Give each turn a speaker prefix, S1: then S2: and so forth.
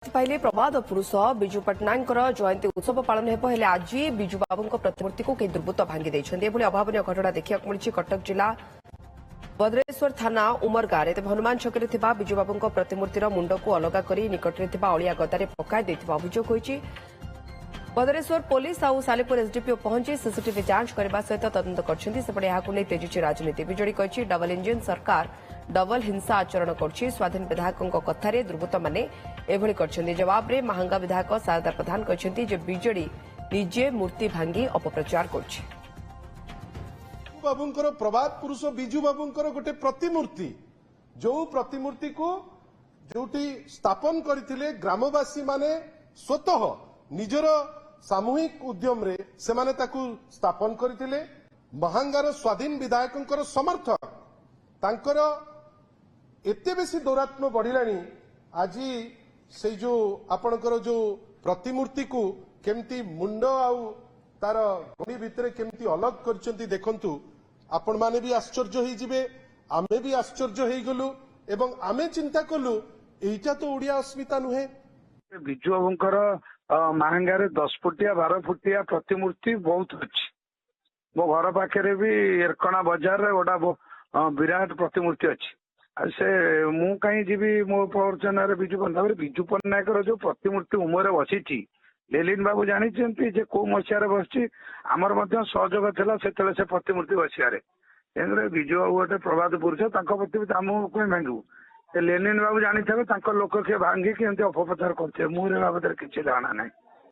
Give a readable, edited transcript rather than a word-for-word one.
S1: पाइले प्रवाद पुरुष विजु पट्टनायक जयंती उत्सव पालन हेले आज विजु बाबू प्रतिमूर्ति को कई दुर्बृत्त भांगी देते अभावन घटना देखा मिली कटक जिला भद्रेश्वर थाना उमरगाँ तेज हनुमान छकरे विजु बाबू प्रतिमूर्तिर मुंड को अलग कर निकटने अलिया गदारे पकाई अभियोग होती। भद्रेश्वर पुलिस और सालेपुर एसडीपीओ पहुंची सीसीटीवी जांच करने सहित तदंत करपटे तेजुची राजनीति विजेडी कही डबल इंजिन सरकार डबल हिंसा आचरण कर स्वाधीन विधायकों कथार दुर्बृत्त मैंने जवाब में महांगा विधायक शारदा प्रधान कहते विजेडी निजे मूर्ति भांगी अपप्रचार कर
S2: बाबूंकर प्रभात पुरुष विजु बाबूंकर गोटे प्रतिमूर्ति जो प्रतिमूर्ति को जोटी स्थापन करथिले ग्रामवासी माने स्वतः निजर सामूहिक उद्यम रे से माने ताकू स्थापन करथिले महांगार स्वाधीन विधायकों समर्थक तांकर एते बेसी दौरात्म्य बढ़िलानी आज से जो आपणकर जो प्रतिमूर्ति को केमती मुंड आउ तार घोड़ी भितर केमती अलग करचंती देखंतु आपण माने भी आश्चर्य होई जिवे आमे भी आश्चर्य होई गलु एवं आमे चिंता कलु एटा तो ओडिया अस्मिता नुहे।
S3: विजु बाबूंकर महांगारे 10 फुटिया 12 फुटिया प्रतिमूर्ति बहुत अच्छी मो घर पाखे भी एरकणा बाजार रे गोटा विराट प्रतिमूर्ति अच्छी से मु कहीं जीवी मो प्रवचन विजु पट्टनायक जो प्रतिमूर्ति उमर बसी लेलिन बाबू जानी कौ मसीह बस आमर सहयोग था से प्रतिमूर्ति बसियारे विजु बाबू गोटे प्रभात पुरुष प्रति आमको कहीं भांगू लेनिन बाबू जानी लोक किए भांगी अपप्रचार करते मुझे बाबद किसी धारणा ना।